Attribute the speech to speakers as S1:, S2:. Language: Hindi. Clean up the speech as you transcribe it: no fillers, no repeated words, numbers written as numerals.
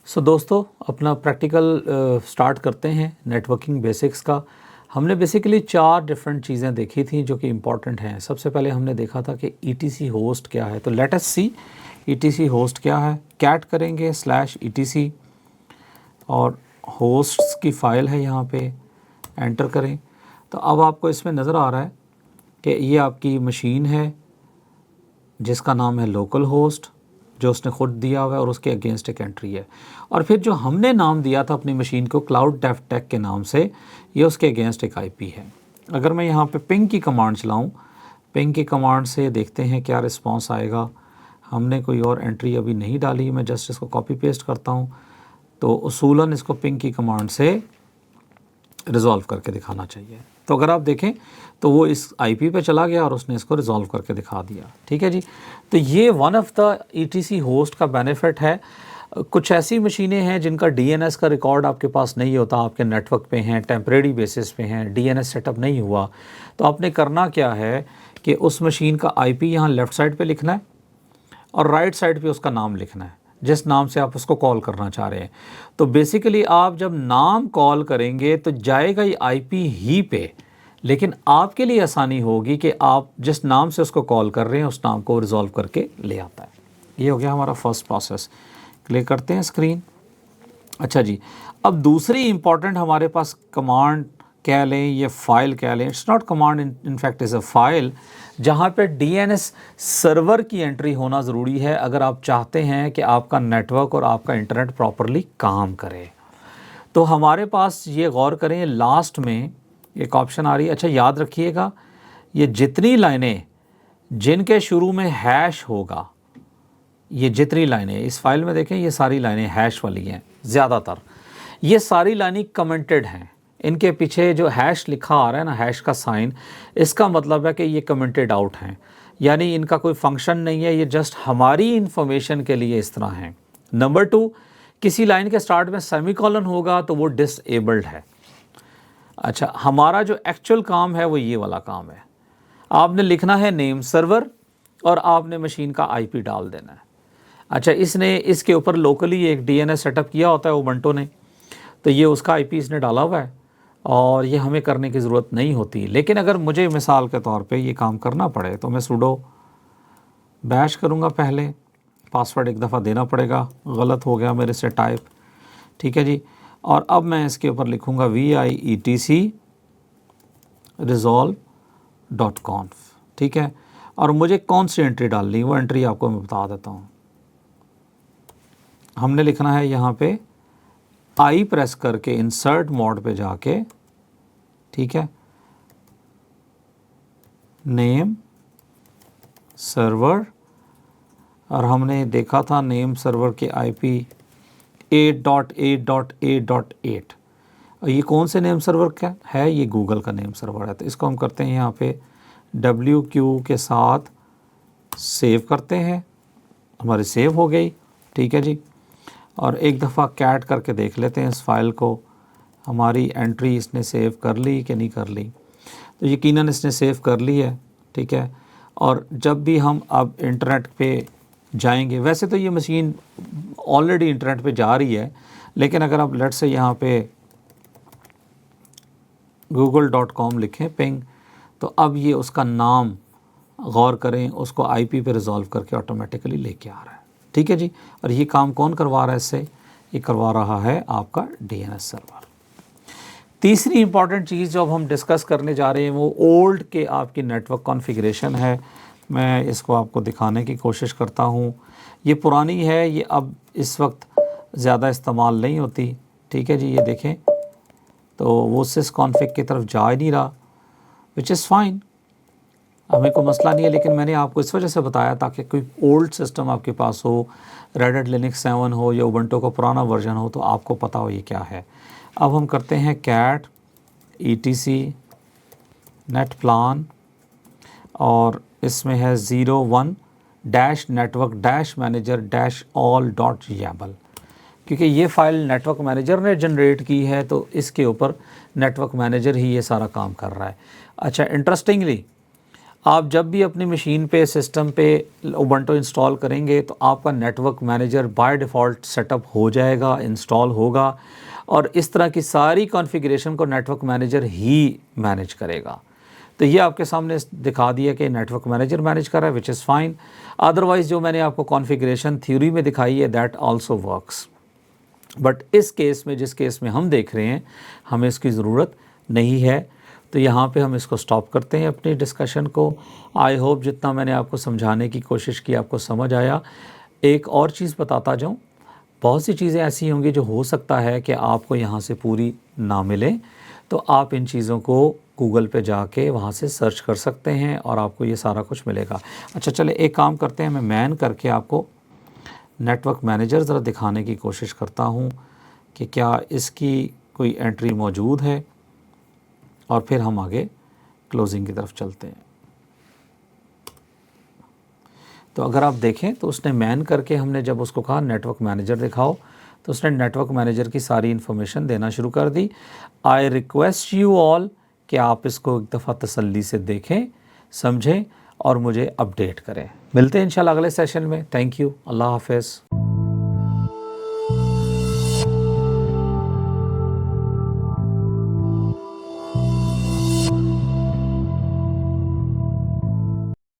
S1: दोस्तों अपना प्रैक्टिकल स्टार्ट करते हैं नेटवर्किंग बेसिक्स का। हमने बेसिकली 4 डिफरेंट चीज़ें देखी थी जो कि इम्पॉर्टेंट हैं। सबसे पहले हमने देखा था कि ETC होस्ट क्या है, तो लेट अस सी ETC होस्ट क्या है। कैट करेंगे /etc और होस्ट्स की फ़ाइल है, यहाँ पे एंटर करें। तो अब आपको इसमें नज़र आ रहा है कि ये आपकी मशीन है जिसका नाम है लोकल होस्ट, जो उसने खुद दिया हुआ है और उसके अगेंस्ट एक एंट्री है। और फिर जो हमने नाम दिया था अपनी मशीन को क्लाउड डेव टेक के नाम से, ये उसके अगेंस्ट एक IP है। अगर मैं यहाँ पे पिंग की कमांड चलाऊँ, पिंग की कमांड से देखते हैं क्या रिस्पांस आएगा। हमने कोई और एंट्री अभी नहीं डाली, मैं जस्ट इसको कॉपी पेस्ट करता हूँ। तो उसूलन इसको पिंग की कमांड से रिज़ॉल्व करके दिखाना चाहिए। तो अगर आप देखें तो वो इस IP पे चला गया और उसने इसको रिज़ॉल्व करके दिखा दिया। ठीक है जी। तो ये one of the ETC host का बेनिफिट है। कुछ ऐसी मशीनें हैं जिनका DNS का रिकॉर्ड आपके पास नहीं होता, आपके नेटवर्क पे हैं, टेम्परेरी बेसिस पे हैं, DNS सेटअप नहीं हुआ, तो आपने करना क्या है कि उस मशीन का IP यहाँ लेफ़्ट साइड पे लिखना है और राइट साइड पे उसका नाम लिखना है, जिस नाम से आप उसको कॉल करना चाह रहे हैं। तो बेसिकली आप जब नाम कॉल करेंगे तो जाएगा ये IP ही पे, लेकिन आपके लिए आसानी होगी कि आप जिस नाम से उसको कॉल कर रहे हैं उस नाम को रिजॉल्व करके ले आता है। ये हो गया हमारा फर्स्ट प्रोसेस। क्लिक करते हैं स्क्रीन। अच्छा जी, अब दूसरी इंपॉर्टेंट हमारे पास कमांड कह लें, ये फाइल कह लें, it's not command, in fact is a file, जहाँ पे DNS सर्वर की एंट्री होना ज़रूरी है अगर आप चाहते हैं कि आपका नेटवर्क और आपका इंटरनेट प्रॉपरली काम करे। तो हमारे पास ये गौर करें, लास्ट में एक ऑप्शन आ रही है। अच्छा याद रखिएगा, ये जितनी लाइनें जिनके शुरू में हैश होगा, ये जितनी लाइनें इस फाइल में देखें, ये सारी लाइनें हैश वाली हैं ज़्यादातर। ये सारी लाइनें कमेंटेड हैं, इनके पीछे जो हैश लिखा आ रहा है ना, हैश का साइन, इसका मतलब है कि ये कमेंटेड आउट हैं, यानी इनका कोई फंक्शन नहीं है, ये जस्ट हमारी इंफॉर्मेशन के लिए इस तरह हैं। नंबर 2, किसी लाइन के स्टार्ट में सेमीकोलन होगा तो वो डिसेबल्ड है। अच्छा, हमारा जो एक्चुअल काम है वो ये वाला काम है। आपने लिखना है नेम सर्वर और आपने मशीन का IP डाल देना है। अच्छा, इसने इसके ऊपर लोकली एक DNS सेटअप किया होता है उबंटू ने, तो ये उसका IP इसने डाला हुआ है और ये हमें करने की ज़रूरत नहीं होती। लेकिन अगर मुझे मिसाल के तौर पे ये काम करना पड़े तो मैं sudo बैश करूँगा, पहले पासवर्ड एक दफ़ा देना पड़ेगा, गलत हो गया मेरे से टाइप। ठीक है जी। और अब मैं इसके ऊपर लिखूँगा VIETC resolve.conf। ठीक है, और मुझे कौन सी एंट्री डालनी, वो एंट्री आपको मैं बता देता हूँ। हमने लिखना है यहाँ पे I प्रेस करके इंसर्ट मोड पे जाके, ठीक है, नेम सर्वर, और हमने देखा था नेम सर्वर के IP 8.8.8.8। और ये कौन से नेम सर्वर का है, ये गूगल का नेम सर्वर है। तो इसको हम करते हैं यहाँ पे WQ के साथ सेव करते हैं, हमारी सेव हो गई। ठीक है जी। और एक दफ़ा कैट करके देख लेते हैं इस फाइल को, हमारी एंट्री इसने सेव कर ली कि नहीं कर ली। तो यकीनन इसने सेव कर ली है। ठीक है, और जब भी हम अब इंटरनेट पे जाएंगे, वैसे तो ये मशीन ऑलरेडी इंटरनेट पे जा रही है, लेकिन अगर आप लेट से यहाँ पे google.com लिखें पिंग, तो अब ये उसका नाम गौर करें, उसको IP पे रिज़ॉल्व करके ऑटोमेटिकली लेके आ रहा है। ठीक है जी। और ये काम कौन करवा रहा है इससे, ये करवा रहा है आपका DNS सर्वर। तीसरी इंपॉर्टेंट चीज़ जो अब हम डिस्कस करने जा रहे हैं वो ओल्ड के आपकी नेटवर्क कॉन्फ़िगरेशन है। मैं इसको आपको दिखाने की कोशिश करता हूँ। ये पुरानी है, ये अब इस वक्त ज़्यादा इस्तेमाल नहीं होती। ठीक है जी, ये देखें तो वो सिस कॉन्फ़िग की तरफ जा ही नहीं रहा, विच इज़ फ़ाइन, हमें कोई मसला नहीं है। लेकिन मैंने आपको इस वजह से बताया ताकि कोई ओल्ड सिस्टम आपके पास हो, रेड हैट लिनक्स 7 हो या उबंटू का पुराना वर्जन हो, तो आपको पता हो ये क्या है। अब हम करते हैं कैट ETC नेट प्लान, और इसमें है 01-network-manager-all.yaml, क्योंकि ये फ़ाइल नेटवर्क मैनेजर ने जनरेट की है तो इसके ऊपर नेटवर्क मैनेजर ही ये सारा काम कर रहा है। अच्छा, इंटरेस्टिंगली आप जब भी अपनी मशीन पे सिस्टम पे उबंटू इंस्टॉल करेंगे तो आपका network manager by default setup हो जाएगा, इंस्टॉल होगा, और इस तरह की सारी कॉन्फ़िगरेशन को नेटवर्क मैनेजर ही मैनेज करेगा। तो ये आपके सामने दिखा दिया कि नेटवर्क मैनेजर मैनेज कर रहा है, विच इज़ फाइन। अदरवाइज़ जो मैंने आपको कॉन्फ़िगरेशन थ्योरी में दिखाई है दैट आल्सो वर्क्स, बट इस केस में, जिस केस में हम देख रहे हैं, हमें इसकी ज़रूरत नहीं है। तो यहाँ पे हम इसको स्टॉप करते हैं अपनी डिस्कशन को। आई होप जितना मैंने आपको समझाने की कोशिश की आपको समझ आया। एक और चीज़ बताता जाऊँ, बहुत सी चीज़ें ऐसी होंगी जो हो सकता है कि आपको यहाँ से पूरी ना मिले, तो आप इन चीज़ों को गूगल पे जाके वहाँ से सर्च कर सकते हैं और आपको ये सारा कुछ मिलेगा। अच्छा चले एक काम करते हैं, मैं मैन करके आपको नेटवर्क मैनेजर ज़रा दिखाने की कोशिश करता हूँ कि क्या इसकी कोई एंट्री मौजूद है, और फिर हम आगे क्लोजिंग की तरफ चलते हैं। तो अगर आप देखें तो उसने मैन करके हमने जब उसको कहा नेटवर्क मैनेजर दिखाओ, तो उसने नेटवर्क मैनेजर की सारी इन्फॉर्मेशन देना शुरू कर दी। आई रिक्वेस्ट यू ऑल कि आप इसको एक दफ़ा तसल्ली से देखें, समझें और मुझे अपडेट करें। मिलते हैं इंशाल्लाह अगले सेशन में। थैंक यू, अल्लाह हाफ़िज़।